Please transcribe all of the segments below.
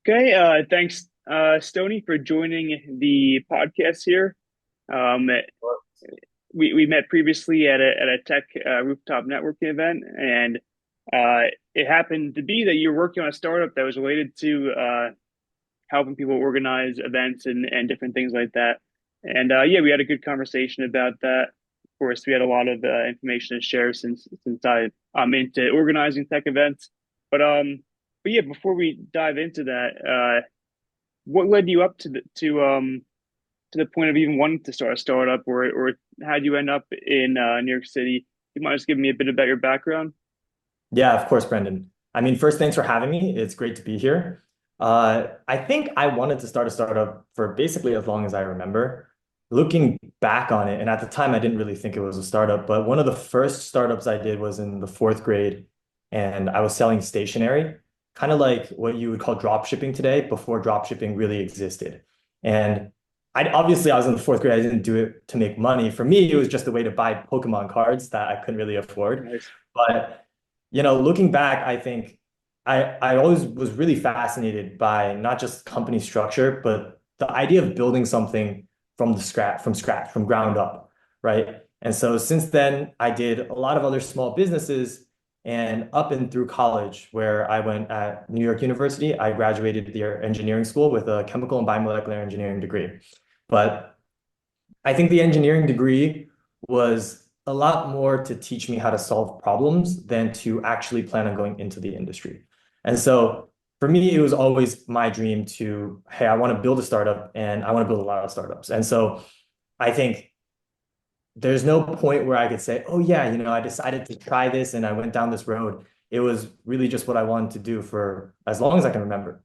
Okay, thanks, Stoney, for joining the podcast here. Um, we met previously at a tech rooftop networking event, and it happened to be that you're working on a startup that was related to helping people organize events and different things like that. And yeah, we had a good conversation about that. Of course, we had a lot of information to share since I'm into organizing tech events. But um, but yeah, before we dive into that, what led you up to the point of even wanting to start a startup, or how would you end up in New York City? You might just give me a bit about your background. Yeah, of course, Brendan. I mean, first, thanks for having me. It's great to be here. I think I wanted to start a startup for basically as long as I remember. Looking back on it, and at the time, I didn't really think it was a startup, but one of the first startups I did was in the fourth grade, and I was selling stationery, kind of like what you would call drop shipping today, before drop shipping really existed. And I was in the fourth grade. I didn't do it to make money. For me, it was just a way to buy Pokemon cards that I couldn't really afford. Nice. But looking back, I think I always was really fascinated by not just company structure, but the idea of building something from ground up, right? And so since then, I did a lot of other small businesses, and up and through college, where I went at New York University, I graduated their engineering school with a chemical and biomolecular engineering degree. But I think the engineering degree was a lot more to teach me how to solve problems than to actually plan on going into the industry. And so for me, it was always my dream to, hey, I want to build a startup and I want to build a lot of startups. And so I think there's no point where I could say, oh, yeah, I decided to try this and I went down this road. It was really just what I wanted to do for as long as I can remember.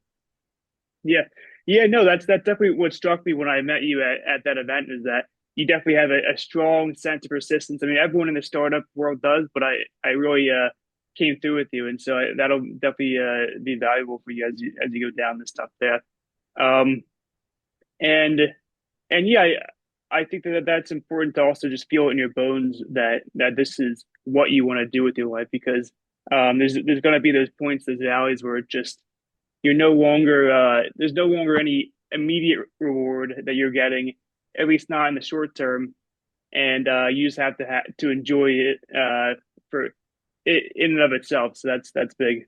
Yeah, yeah, no, that's definitely what struck me when I met you at that event is that you definitely have a strong sense of persistence. I mean, everyone in the startup world does, but I really came through with you, and so that'll definitely be valuable for you as you go down this tough path. Um, and and yeah, I think that that's important to also just feel it in your bones that this is what you want to do with your life because there's going to be those points, those valleys where it just you're no longer there's no longer any immediate reward that you're getting, at least not in the short term, and you just have to enjoy it for it in and of itself. So that's big.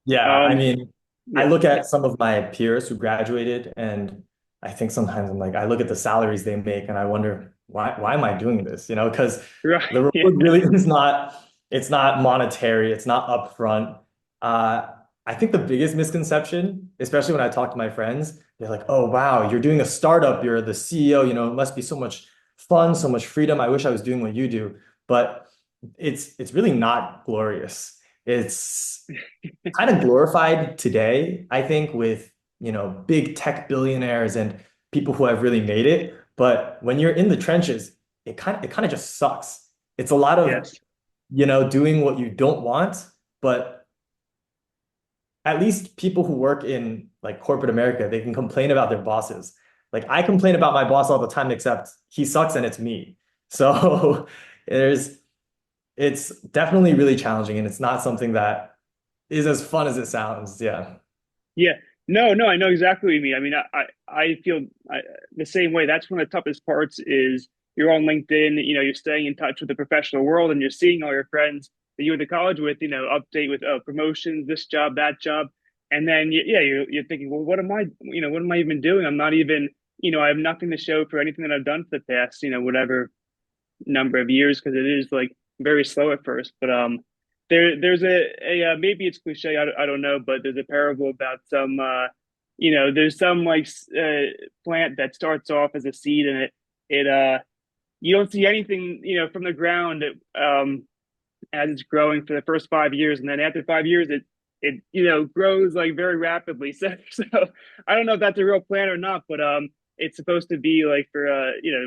Yeah, I Um, mean, I yeah, look at some of my peers who graduated, and I think sometimes I'm like, I look at the salaries they make, and I wonder why am I doing this? Because the right. reward really is not, it's not monetary, it's not upfront. I think the biggest misconception, especially when I talk to my friends, they're like, oh wow, you're doing a startup, you're the CEO, it must be so much fun, so much freedom. I wish I was doing what you do, but it's really not glorious. It's kind of glorified today, I think, with, big tech billionaires and people who have really made it. But when you're in the trenches, it kind of just sucks. It's a lot of, Yes. doing what you don't want, but at least people who work in like corporate America, they can complain about their bosses. Like I complain about my boss all the time, except he sucks and it's me. So there's it's definitely really challenging and it's not something that is as fun as it sounds. Yeah. Yeah. No, no, I know exactly what you mean. I mean, I feel the same way. That's one of the toughest parts is you're on LinkedIn, you're staying in touch with the professional world and you're seeing all your friends that you went to college with, update with promotions, this job, that job. And then, yeah, you're thinking, well, what am I even doing? I'm not even, I have nothing to show for anything that I've done for the past, whatever number of years because it is like very slow at first. But there's a maybe it's cliche. I don't know, but there's a parable about some there's some like plant that starts off as a seed and it you don't see anything from the ground as it's growing for the first 5 years, and then after 5 years it grows like very rapidly. So I don't know if that's a real plan or not, but it's supposed to be like for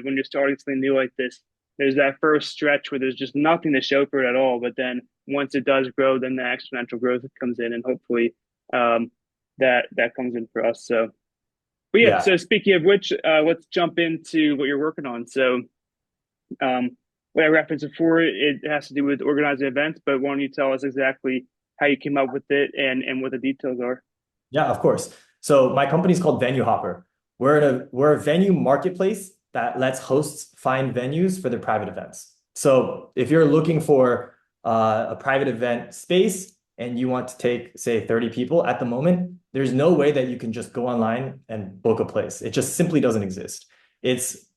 when you're starting something new like this, there's that first stretch where there's just nothing to show for it at all. But then once it does grow, then the exponential growth comes in, and hopefully um, that comes in for us. So, but yeah. Yeah. So speaking of which, let's jump into what you're working on. So, what I referenced before, it has to do with organizing events. But why don't you tell us exactly how you came up with it and what the details are? Yeah, of course. So my company is called VenueHopper. We're a venue marketplace that lets hosts find venues for their private events. So if you're looking for a private event space and you want to take, say, 30 people at the moment, there's no way that you can just go online and book a place. It just simply doesn't exist. It's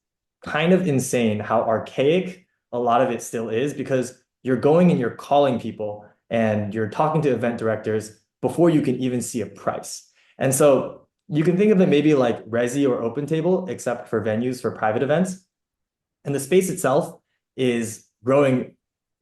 kind of insane how archaic a lot of it still is because you're going and you're calling people and you're talking to event directors before you can even see a price. And so you can think of it maybe like Resi or OpenTable, except for venues for private events. And the space itself is growing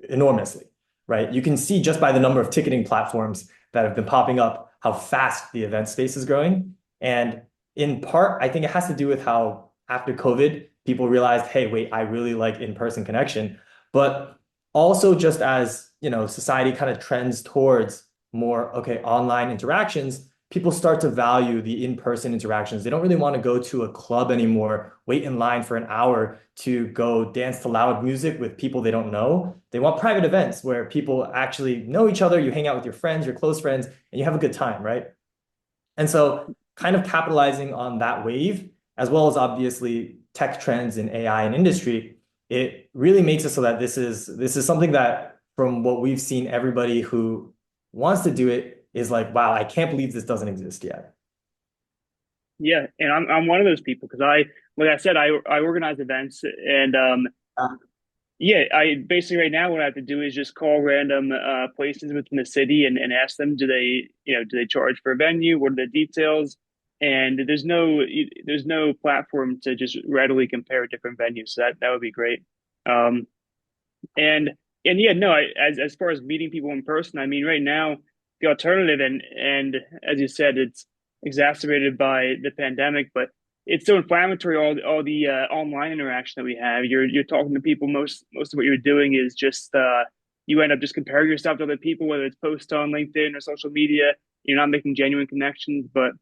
enormously, right? You can see just by the number of ticketing platforms that have been popping up how fast the event space is growing. And in part, I think it has to do with how after COVID, people realized, hey, wait, I really like in-person connection. But also just as, society kind of trends towards more, okay, online interactions, people start to value the in-person interactions. They don't really want to go to a club anymore, wait in line for an hour to go dance to loud music with people they don't know. They want private events where people actually know each other, you hang out with your friends, your close friends, and you have a good time, right? And so kind of capitalizing on that wave, as well as obviously tech trends in AI and industry, it really makes it so that this is something that from what we've seen, everybody who wants to do it is like, wow, I can't believe this doesn't exist yet. Yeah, and I'm one of those people because like I said, I organize events, and yeah, I basically right now what I have to do is just call random places within the city and ask them, do they charge for a venue? What are the details? And there's no platform to just readily compare different venues. So that would be great. Um, and and yeah, no, as far as meeting people in person, I mean, right now the alternative, and as you said, it's exacerbated by the pandemic, but it's so inflammatory. All the online interaction that we have, you're talking to people. Most of what you're doing is just you end up just comparing yourself to other people, whether it's posts on LinkedIn or social media. You're not making genuine connections. But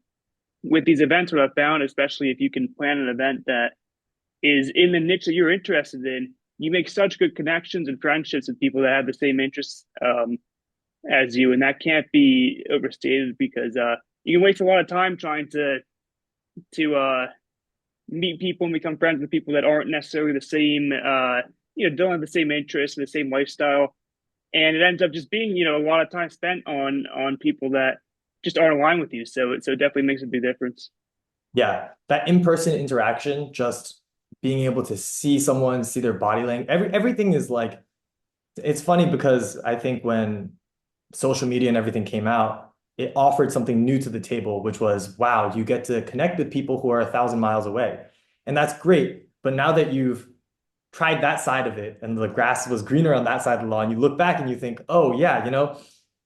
with these events, what I've found, especially if you can plan an event that is in the niche that you're interested in, you make such good connections and friendships with people that have the same interests as you, and that can't be overstated because you can waste a lot of time trying to meet people and become friends with people that aren't necessarily the same, don't have the same interests, the same lifestyle, and it ends up just being a lot of time spent on people that just aren't aligned with you. So it definitely makes a big difference. Yeah, that in-person interaction, just being able to see someone, see their body language, everything is like, it's funny because I think when social media and everything came out, it offered something new to the table, which was, wow, you get to connect with people who are 1,000 miles away. And that's great. But now that you've tried that side of it and the grass was greener on that side of the lawn, you look back and you think, oh, yeah,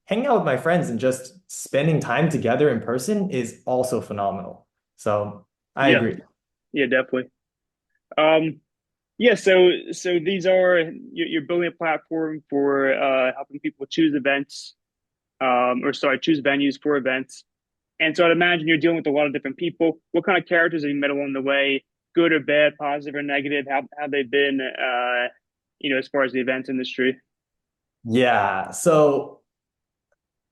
hanging out with my friends and just spending time together in person is also phenomenal. So I Yeah, agree. yeah, definitely. Um, Yeah, so these are you're building a platform for helping people choose events, or sorry, choose venues for events. And so I'd imagine you're dealing with a lot of different people. What kind of characters have you met along the way, good or bad, positive or negative? How they've been, as far as the events industry? Yeah. So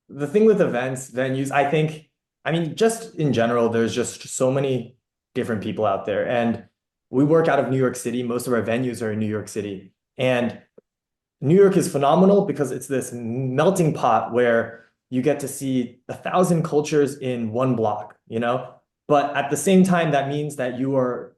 the thing with events, venues, I mean, just in general, there's just so many different people out there. And we work out of New York City. Most of our venues are in New York City. And New York is phenomenal because it's this melting pot where you get to see 1,000 cultures in one block, But at the same time, that means that you are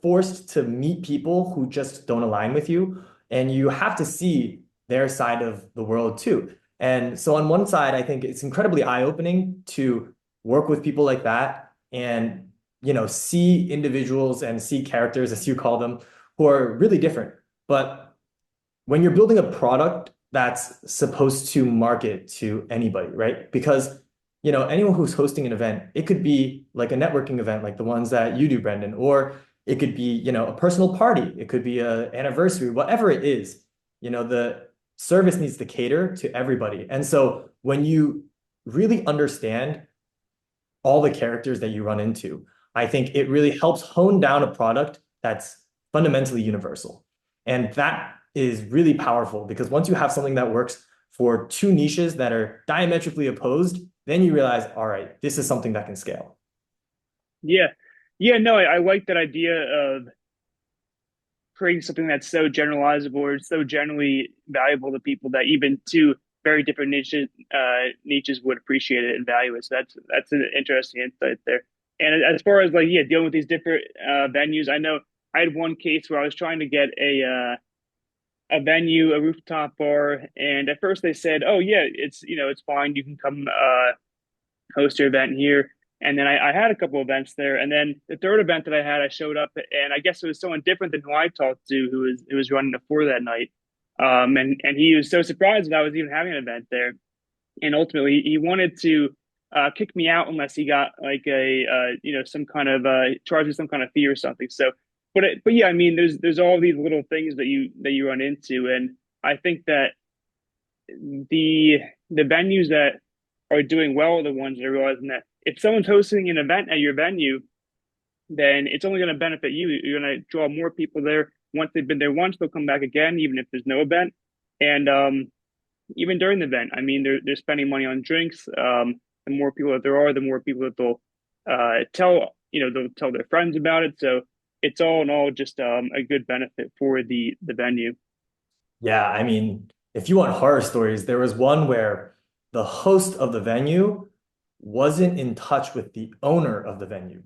forced to meet people who just don't align with you, and you have to see their side of the world too. And so on one side, I think it's incredibly eye-opening to work with people like that and see individuals and see characters, as you call them, who are really different. But when you're building a product that's supposed to market to anybody, right? Because anyone who's hosting an event, it could be like a networking event, like the ones that you do, Brendan, or it could be, a personal party, it could be an anniversary, whatever it is, the service needs to cater to everybody. And so when you really understand all the characters that you run into, I think it really helps hone down a product that's fundamentally universal. And that is really powerful because once you have something that works for two niches that are diametrically opposed, then you realize, all right, this is something that can scale. Yeah. Yeah, no, I like that idea of creating something that's so generalizable or so generally valuable to people that even two very different niches would appreciate it and value it. So that's an interesting insight there. And as far as like dealing with these different venues, I know I had one case where I was trying to get a venue, a rooftop bar, and at first they said, "Oh yeah, it's fine. You can come host your event here." And then I had a couple events there, and then the third event that I had, I showed up, and I guess it was someone different than who I talked to, who was running the floor that night. And he was so surprised that I was even having an event there, and ultimately he wanted to kick me out unless he got like a some kind of charge me some kind of fee or something. So, but yeah, I mean, there's all these little things that you run into, and I think that the venues that are doing well are the ones that are realizing that if someone's hosting an event at your venue, then it's only going to benefit you. You're going to draw more people there. Once they've been there once, they'll come back again, even if there's no event. And even during the event, I mean, they're spending money on drinks. The more people that there are, the more people that they'll they'll tell their friends about it. So it's all in all just a good benefit for the venue. Yeah, I mean, if you want horror stories, there was one where the host of the venue wasn't in touch with the owner of the venue.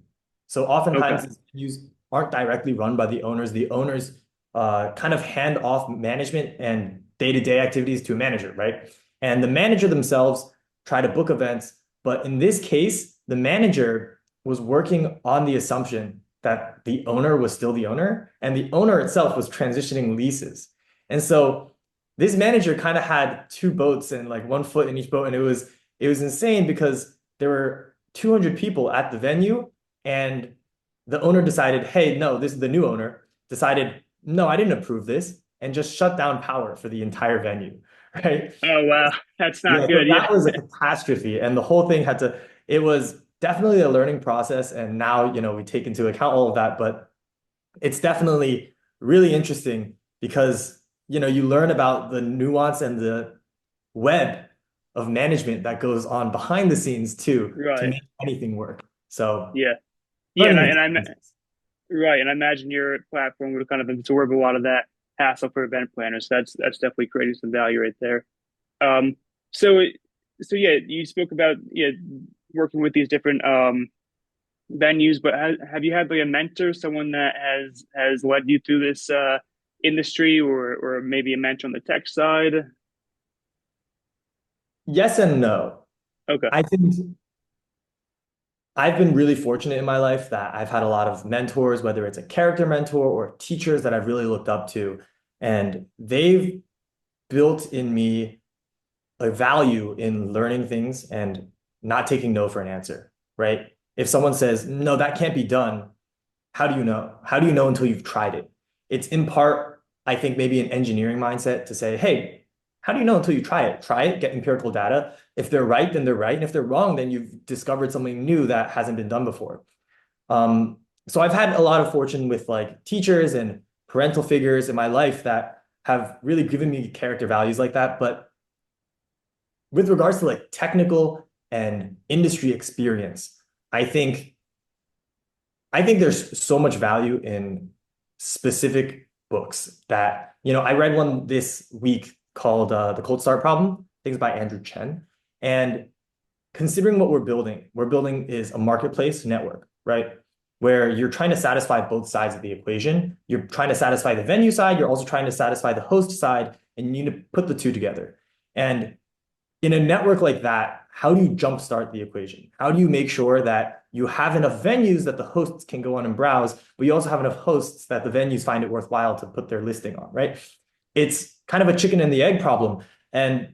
So Okay. oftentimes these venues aren't directly run by the owners. The owners kind of hand off management and day-to-day activities to a manager, right? And the manager themselves try to book events, but in this case, the manager was working on the assumption that the owner was still the owner, and the owner itself was transitioning leases. And so this manager kind of had two boats and like one foot in each boat. And it was insane because there were 200 people at the venue, and the owner decided, hey, no, this is the new owner, decided, no, I didn't approve this, and just shut down power for the entire venue. Right. Oh wow, that's Yeah, not so good. that Yeah. was a catastrophe. And the whole thing it was definitely a learning process. And now, we take into account all of that, but it's definitely really interesting because you learn about the nuance and the web of management that goes on behind the scenes too to Right. make anything work. So Yeah. Yeah. learning And I experiences. right. And I imagine your platform would kind of absorb a lot of that hassle for event planners. That's definitely creating some value right there. Um, so so yeah, you spoke about working with these different venues, but have you had like a mentor, someone that has led you through this industry, or maybe a mentor on the tech side? Yes and no. Okay. I think I've been really fortunate in my life that I've had a lot of mentors, whether it's a character mentor or teachers that I've really looked up to, and they've built in me a value in learning things and not taking no for an answer, right? If someone says, no, that can't be done, how do you know? How do you know until you've tried it? It's in part, I think, maybe an engineering mindset to say, hey, how do you know until you try it? Try it, get empirical data. If they're right, then they're right. And if they're wrong, then you've discovered something new that hasn't been done before. Um, so I've had a lot of fortune with like teachers and parental figures in my life that have really given me character values like that. But with regards to like technical and industry experience, I think I think there's so much value in specific books that, I read one this week called The Cold Start Problem. I think it's by Andrew Chen. And considering what we're building is a marketplace network, right? Where you're trying to satisfy both sides of the equation. You're trying to satisfy the venue side, you're also trying to satisfy the host side, and you need to put the two together. And in a network like that, how do you jumpstart the equation? How do you make sure that you have enough venues that the hosts can go on and browse, but you also have enough hosts that the venues find it worthwhile to put their listing on, right? It's kind of a chicken and the egg problem. And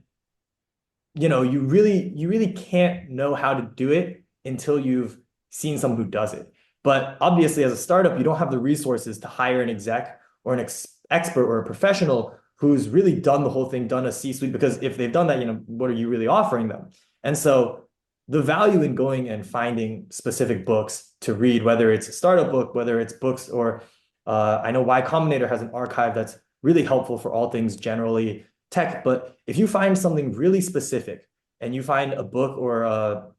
you really can't know how to do it until you've seen someone who does it. But obviously, as a startup, you don't have the resources to hire an exec or an expert or a professional who's really done the whole thing, done a C-suite, because if they've done that, what are you really offering them? And so the value in going and finding specific books to read, whether it's a startup book, whether it's books, or I know Y Combinator has an archive that's really helpful for all things generally tech. But if you find something really specific and you find a book or a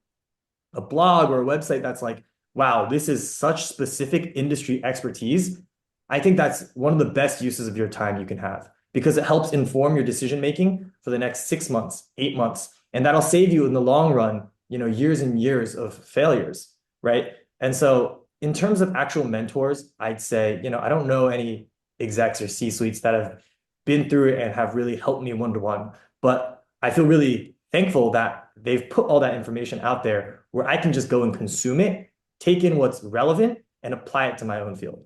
blog or a website that's like, wow, this is such specific industry expertise, I think that's one of the best uses of your time you can have because it helps inform your decision making for the next 6 months, 8 months, and that'll save you in the long run, years and years of failures, right? And so in terms of actual mentors, I'd say, I don't know any execs or C-suites that have been through it and have really helped me one-to-one, but I feel really thankful that they've put all that information out there where I can just go and consume it, take in what's relevant, and apply it to my own field.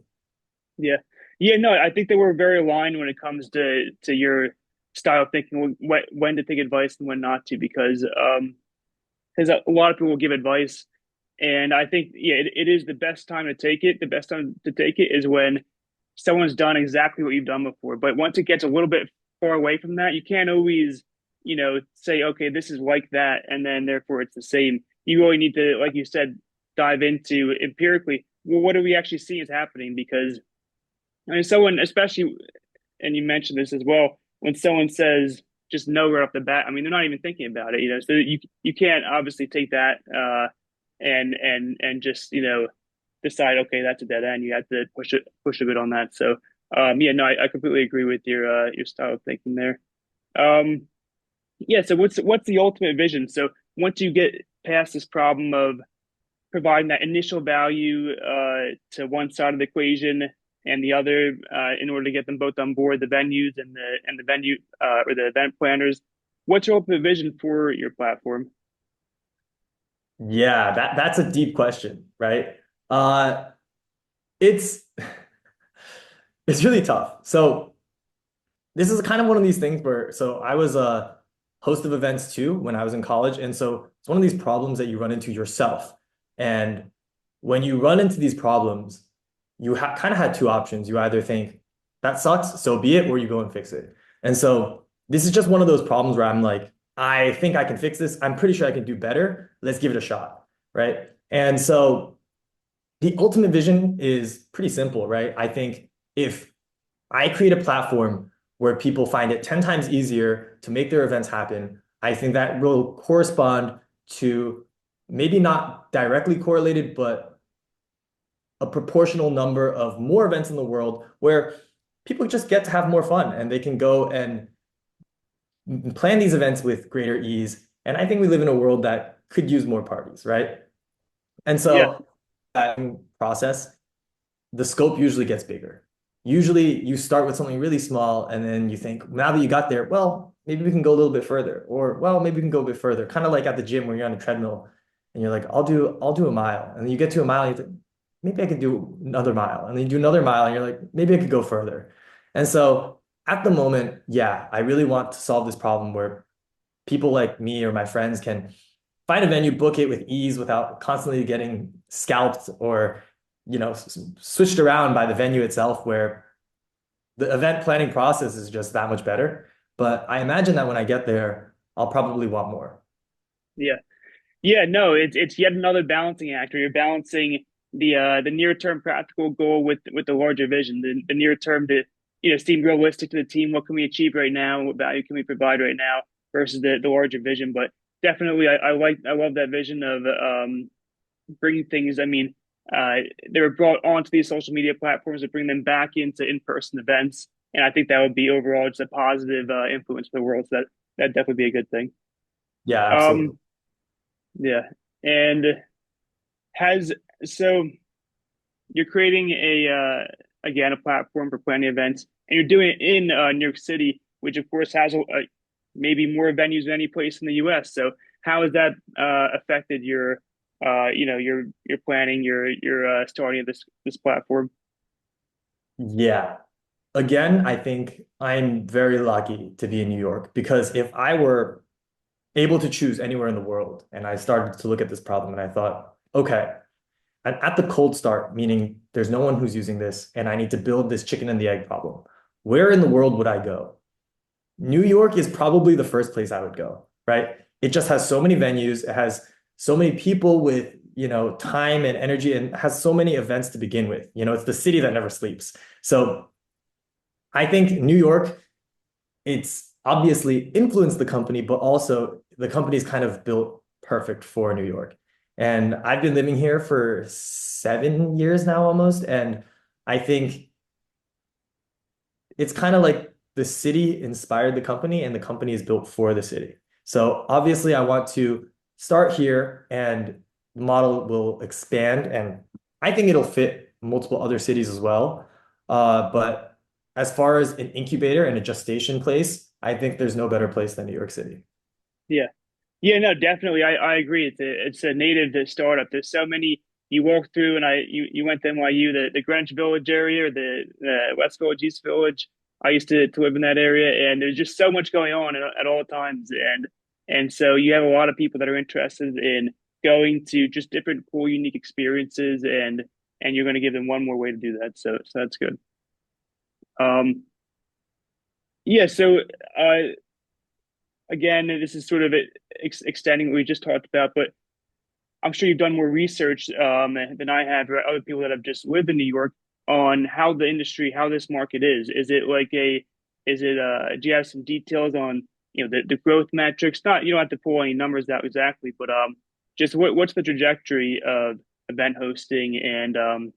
Yeah. Yeah, no, I think that we're very aligned when it comes to your style of thinking, when to take advice and when not to, because a lot of people will give advice, and I think yeah, it is the best time to take it. The best time to take it is when someone's done exactly what you've done before. But once it gets a little bit far away from that, you can't always, say, okay, this is like that, and then therefore it's the same. You really need to, like you said, dive into empirically. Well, what do we actually see is happening? Because I mean, someone, especially, and you mentioned this as well, when someone says just no right off the bat, I mean, they're not even thinking about it, So you can't obviously take that and just decide, okay, that's a dead end. You have to push a bit on that. So yeah, no, I completely agree with your style of thinking there. Um, yeah. So what's the ultimate vision? So once you get past this problem of providing that initial value to one side of the equation and the other in order to get them both on board, the venues and the venue or the event planners. What's your ultimate vision for your platform? Yeah, that's a deep question, right? Uh, it's it's really tough. So this is kind of one of these things where, so I was a host of events too when I was in college, and so it's one of these problems that you run into yourself. And when you run into these problems, you kind of had two options. You either think that sucks, so be it, or you go and fix it. And so this is just one of those problems where I'm like, I think I can fix this. I'm pretty sure I can do better. Let's give it a shot, right? And so the ultimate vision is pretty simple, right? I think if I create a platform where people find it 10 times easier to make their events happen, I think that will correspond to maybe not directly correlated, but a proportional number of more events in the world where people just get to have more fun and they can go and plan these events with greater ease. And I think we live in a world that could use more parties, right? And Yeah, so that process, the scope usually gets bigger. Usually you start with something really small and then you think, now that you got there, well, maybe we can go a little bit further. Or, well, maybe we can go a bit further. Kind of like at the gym where you're on a treadmill and you're like, I'll do a mile. And then you get to a mile and you think, maybe I could do another mile. And then you do another mile and you're like, maybe I could go further. And so at the moment, yeah, I really want to solve this problem where people like me or my friends can find a venue, book it with ease without constantly getting scalped or, switched around by the venue itself, where the event planning process is just that much better. But I imagine that when I get there, I'll probably want more. yeah. Yeah, no, it's yet another balancing act where you're balancing the near term practical goal with the larger vision, the near term to seem realistic to the team. What can we achieve right now? What value can we provide right now versus the larger vision? But definitely, I love that vision of bringing things. I mean, they were brought onto these social media platforms to bring them back into in person events, and I think that would be overall just a positive influence for the world. So that definitely be a good thing. Yeah, Um, absolutely. yeah, and has so you're creating a again a platform for planning events, and you're doing it in New York City, which of course has maybe more venues than any place in the U.S. So how has that affected your your planning, your starting of this platform? Yeah. Again, I think I'm very lucky to be in New York because if I were able to choose anywhere in the world and I started to look at this problem and I thought, okay, at the cold start, meaning there's no one who's using this and I need to build this chicken and the egg problem, where in the world would I go? New York is probably the first place I would go, right? It just has so many venues, it has so many people with, time and energy and has so many events to begin with. It's the city that never sleeps. So I think New York, it's obviously influenced the company, but also the company's kind of built perfect for New York. And I've been living here for 7 years now almost. And I think it's kind of like the city inspired the company and the company is built for the city. So obviously I want to start here and the model will expand and I think it'll fit multiple other cities as well. But as far as an incubator and a gestation place, I think there's no better place than New York City. Yeah. Yeah, no, definitely. I agree. It's a native to startup. There's so many you walk through, and you went to NYU, the Greenwich Village area, or the West Village, East Village. I used to live in that area, and there's just so much going on at all times, and so you have a lot of people that are interested in going to just different cool, unique experiences, and you're going to give them one more way to do that. So that's good. Um, yeah. So again, this is sort of extending what we just talked about, but I'm sure you've done more research than I have, or other people that have just lived in New York on how the industry, how this market is. Do you have some details on, the growth metrics? Not, you don't have to pull any numbers out exactly, but just what's the trajectory of event hosting and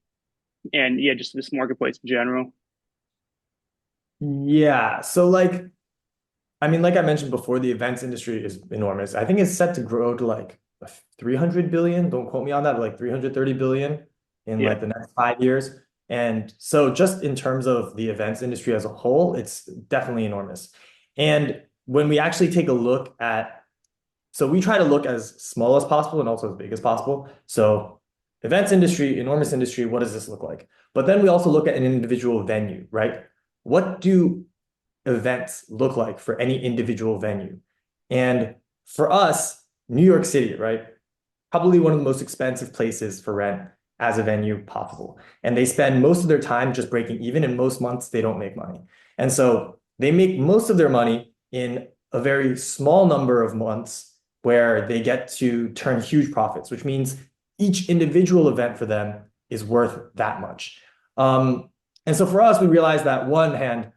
yeah, just this marketplace in general. Yeah. So like, I mean, like I mentioned before, the events industry is enormous. I think it's set to grow to like 300 billion. Don't quote me on that, but like 330 billion in Yeah, like the next 5 years. And so just in terms of the events industry as a whole, it's definitely enormous. And when we actually take a look at, so we try to look as small as possible and also as big as possible. So events industry, enormous industry, what does this look like? But then we also look at an individual venue, right? What do events look like for any individual venue? And for us, New York City, right? Probably one of the most expensive places for rent as a venue possible. And they spend most of their time just breaking even. In most months, they don't make money. And so they make most of their money in a very small number of months where they get to turn huge profits, which means each individual event for them is worth that much. And so for us, we realized that one hand,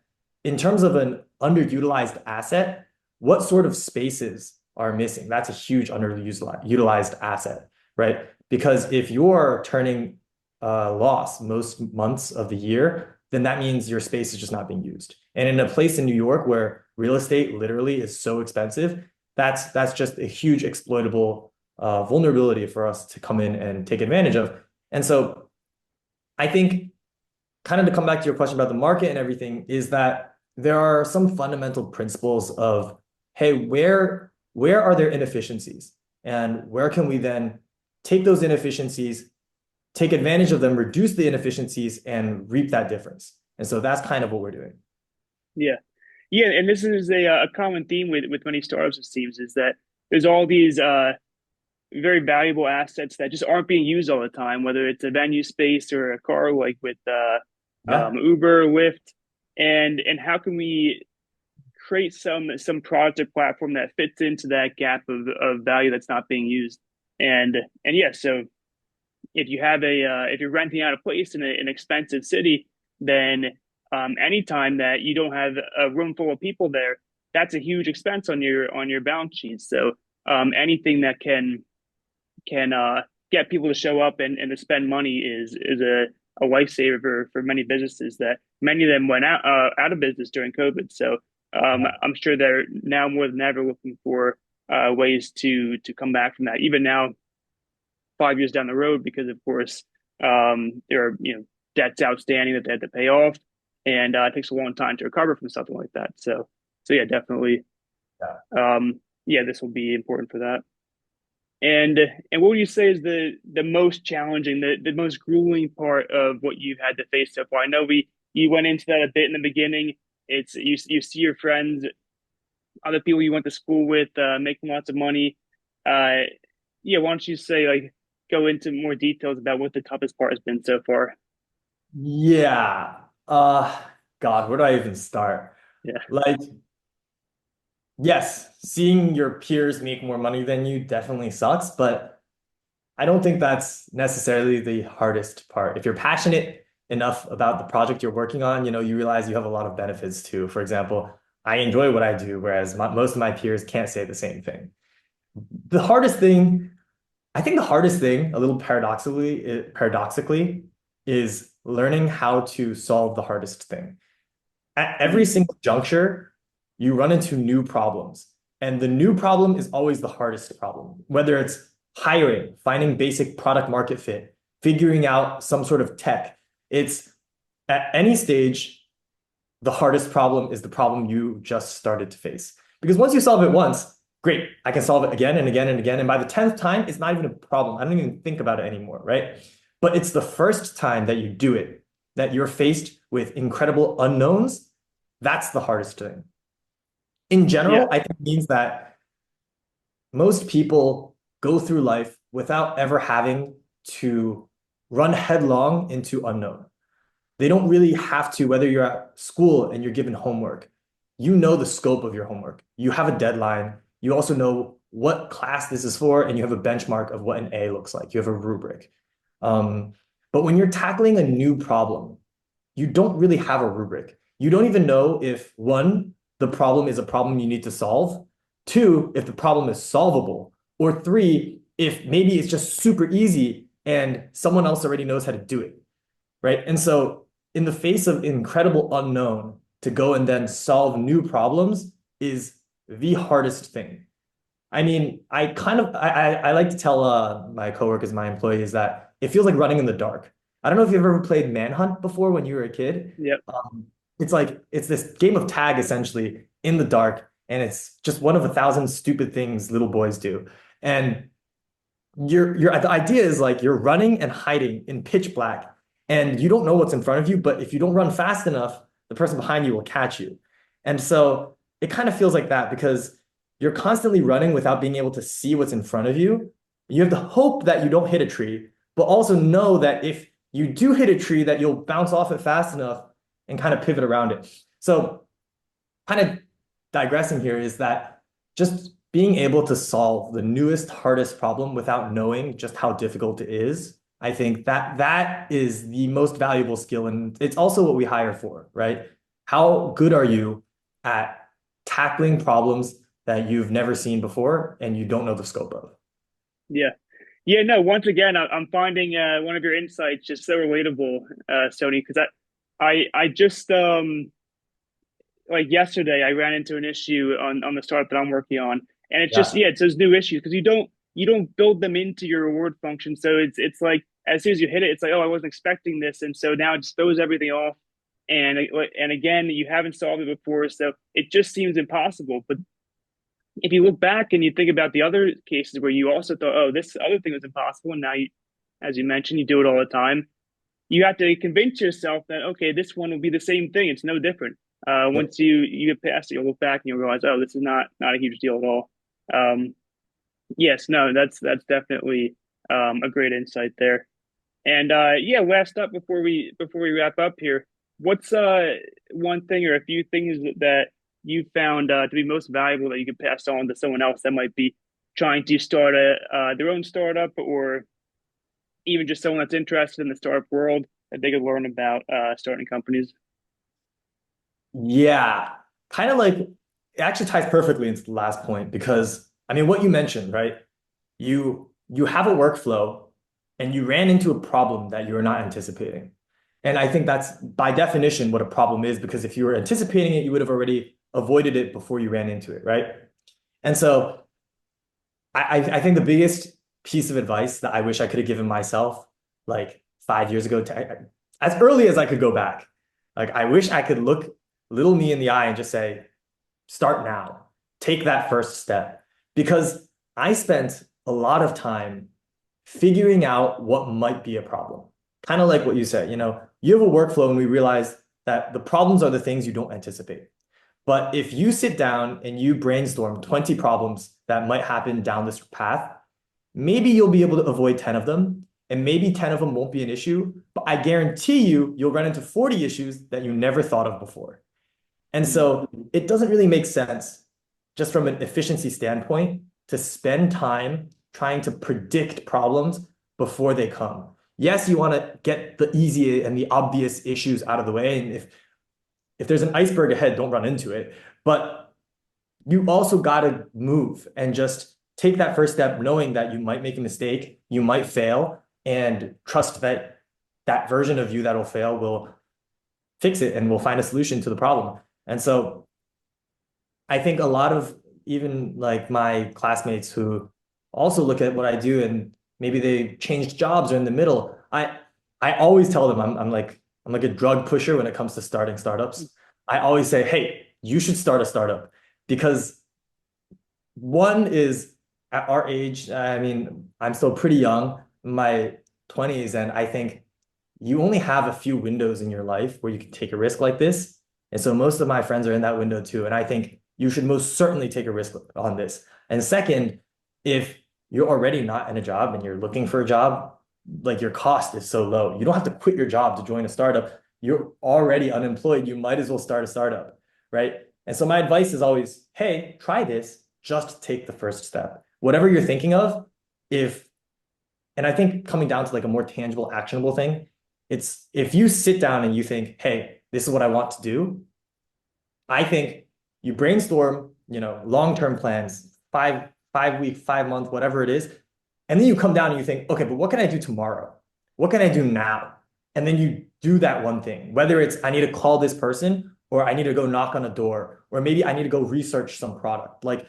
in terms of an underutilized asset, what sort of spaces are missing? That's a huge underutilized asset, right? Because if you're turning a loss most months of the year, then that means your space is just not being used. And in a place in New York where real estate literally is so expensive, that's just a huge exploitable vulnerability for us to come in and take advantage of. And so I think kind of to come back to your question about the market and everything is that there are some fundamental principles of, hey, where are there inefficiencies? And where can we then take those inefficiencies, take advantage of them, reduce the inefficiencies, and reap that difference? And so that's kind of what we're doing. yeah, yeah. And this is a common theme with many startups. It seems is that there's all these very valuable assets that just aren't being used all the time, whether it's a venue space or a car, like with Yeah. Uber, Lyft, and how can we create some product or platform that fits into that gap of value that's not being used, and yeah, so if you're renting out a place in an expensive city, then anytime that you don't have a room full of people there, that's a huge expense on your balance sheet. So anything that can get people to show up and to spend money is a lifesaver for many businesses that many of them went out of business during COVID. So I'm sure they're now more than ever looking for ways to come back from that. Even now, 5 years down the road, because of course there are debts outstanding that they had to pay off, and it takes a long time to recover from something like that. So yeah, definitely, Yeah. yeah, this will be important for that. And what would you say is the most challenging, the most grueling part of what you've had to face so far? I know we you went into that a bit in the beginning. It's you see your friends, other people you went to school with, making lots of money. Uh, yeah, why don't you say like go into more details about what the toughest part has been so far? Yeah. God, where do I even start? Yeah, Like, yes, seeing your peers make more money than you definitely sucks, but I don't think that's necessarily the hardest part. If you're passionate enough about the project you're working on, you realize you have a lot of benefits too. For example, I enjoy what I do, whereas most of my peers can't say the same thing. The hardest thing, I think the hardest thing, a little paradoxically, is learning how to solve the hardest thing. At every Mhm. single juncture, you run into new problems. And the new problem is always the hardest problem, whether it's hiring, finding basic product market fit, figuring out some sort of tech. It's at any stage, the hardest problem is the problem you just started to face. Because once you solve it once, great, I can solve it again and again and again. And by the 10th time, it's not even a problem. I don't even think about it anymore, right? But it's the first time that you do it, that you're faced with incredible unknowns. That's the hardest thing. In Yeah. general, I think it means that most people go through life without ever having to run headlong into unknown. They don't really have to, whether you're at school and you're given homework, you know the scope of your homework. You have a deadline. You also know what class this is for, and you have a benchmark of what an A looks like. You have a rubric. Um, but when you're tackling a new problem, you don't really have a rubric. You don't even know if one, the problem is a problem you need to solve, two, if the problem is solvable, or three, if maybe it's just super easy and someone else already knows how to do it, right? And so, in the face of incredible unknown, to go and then solve new problems is the hardest thing. I mean, I like to tell my coworkers, my employees that it feels like running in the dark. I don't know if you've ever played Manhunt before when you were a kid. Yep. It's like it's this game of tag essentially in the dark, and it's just one of a thousand stupid things little boys do. And the idea is like you're running and hiding in pitch black, and you don't know what's in front of you, but if you don't run fast enough, the person behind you will catch you. And so it kind of feels like that because you're constantly running without being able to see what's in front of you. You have the hope that you don't hit a tree, but also know that if you do hit a tree, that you'll bounce off it fast enough and kind of pivot around it. So kind of digressing here is that just being able to solve the newest, hardest problem without knowing just how difficult it is, I think that that is the most valuable skill. And it's also what we hire for, right? How good are you at tackling problems that you've never seen before and you don't know the scope of? Yeah. Yeah, no, once again, I'm finding one of your insights just so relatable, Stoney, because I just like yesterday I ran into an issue on the startup that I'm working on, and it's just Yeah. yeah, it's those new issues because you don't build them into your reward function, so it's like as soon as you hit it, it's like oh I wasn't expecting this, and so now it just throws everything off, and again you haven't solved it before, so it just seems impossible. But if you look back and you think about the other cases where you also thought oh this other thing was impossible, and now you, as you mentioned, you do it all the time, you have to convince yourself that okay, this one will be the same thing. It's no different. Yep. Once you get past it, you'll look back and you'll realize, oh, this is not a huge deal at all. Um, yes, no, that's definitely a great insight there. And yeah, last up before we wrap up here, what's one thing or a few things that you found to be most valuable that you could pass on to someone else that might be trying to start their own startup or even just someone that's interested in the startup world that they could learn about starting companies. Yeah, kind of like it actually ties perfectly into the last point because I mean what you mentioned, right? You have a workflow and you ran into a problem that you're not anticipating. And I think that's by definition what a problem is because if you were anticipating it, you would have already avoided it before you ran into it, right? And so I think the biggest piece of advice that I wish I could have given myself like 5 years ago, as early as I could go back, like I wish I could look little me in the eye and just say, start now, take that first step. Because I spent a lot of time figuring out what might be a problem. Kind of like what you said, you have a workflow and we realize that the problems are the things you don't anticipate. But if you sit down and you brainstorm 20 problems that might happen down this path, maybe you'll be able to avoid 10 of them. And maybe 10 of them won't be an issue. But I guarantee you'll run into 40 issues that you never thought of before. And Mm. so it doesn't really make sense, just from an efficiency standpoint, to spend time trying to predict problems before they come. Yes, you want to get the easy and the obvious issues out of the way. And if there's an iceberg ahead, don't run into it. But you also got to move and just take that first step knowing that you might make a mistake, you might fail, and trust that that version of you that'll fail will fix it and will find a solution to the problem. And so I think a lot of even like my classmates who also look at what I do and maybe they changed jobs or in the middle, I always tell them I'm like a drug pusher when it comes to starting startups. I always say, hey, you should start a startup because one is at our age, I mean, I'm still pretty young, in my 20s, and I think you only have a few windows in your life where you can take a risk like this. And so most of my friends are in that window too. And I think you should most certainly take a risk on this. And second, if you're already not in a job and you're looking for a job, like your cost is so low. You don't have to quit your job to join a startup. You're already unemployed. You might as well start a startup, right? And so my advice is always, hey, try this. Just take the first step. Whatever you're thinking of, if, and I think coming down to like a more tangible, actionable thing, it's if you sit down and you think, hey, this is what I want to do, I think you brainstorm, long-term plans, 5 week, 5 month, whatever it is. And then you come down and you think, okay, but what can I do tomorrow? What can I do now? And then you do that one thing, whether it's I need to call this person or I need to go knock on a door, or maybe I need to go research some product. Like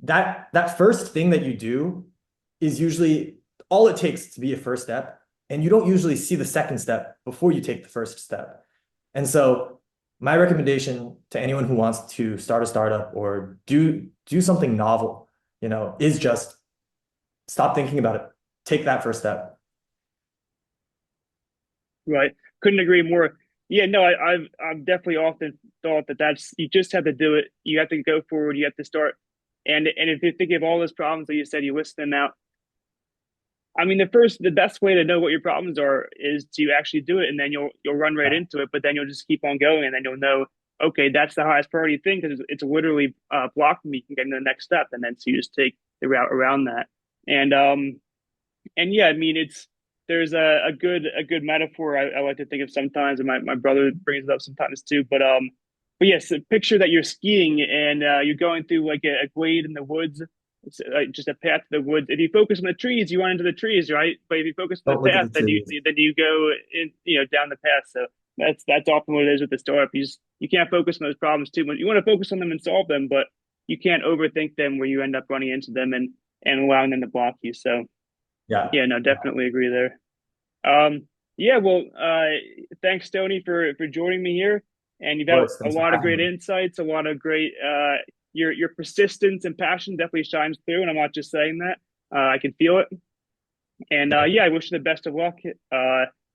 that first thing that you do is usually all it takes to be a first step. And you don't usually see the second step before you take the first step. And so my recommendation to anyone who wants to start a startup or do something novel, is just stop thinking about it. Take that first step. Right. Couldn't agree more. Yeah, no, I've definitely often thought that that's you just have to do it. You have to go forward. You have to start. And if you think of all those problems that you said, you list them out. I mean, the best way to know what your problems are is to actually do it, and then you'll run right Yeah. into it. But then you'll just keep on going, and then you'll know, okay, that's the highest priority thing because it's literally blocking me from getting to the next step, and then so you just take the route around that. And yeah, I mean, there's a good metaphor I like to think of sometimes, and my brother brings it up sometimes too. But yes, picture that you're skiing and you're going through like a glade in the woods. It's like just a path to the woods. If you focus on the trees, you run into the trees, right? But if you focus on Don't the look at path, the trees. then you go in, down the path. So that's often what it is with the startup. You can't focus on those problems too much. You want to focus on them and solve them, but you can't overthink them where you end up running into them and allowing them to block you. So Yeah. yeah, no, Yeah. definitely agree there. Yeah, well, thanks, Stoney, for joining me here. And you've Of had course. a Thanks for lot of having great me. insights, a lot of great your persistence and passion definitely shines through, and I'm not just saying that. I can feel it. And Thank yeah, I wish you the best of luck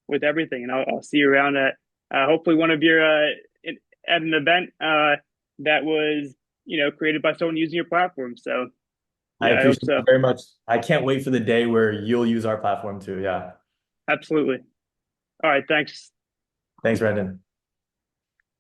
with everything, and I'll see you around at hopefully one of your at an event that was created by someone using your platform. So I yeah, I hope appreciate so. that very much. I can't wait for the day where you'll use our platform too. Yeah. Absolutely. All right, thanks. Thanks, Brandon.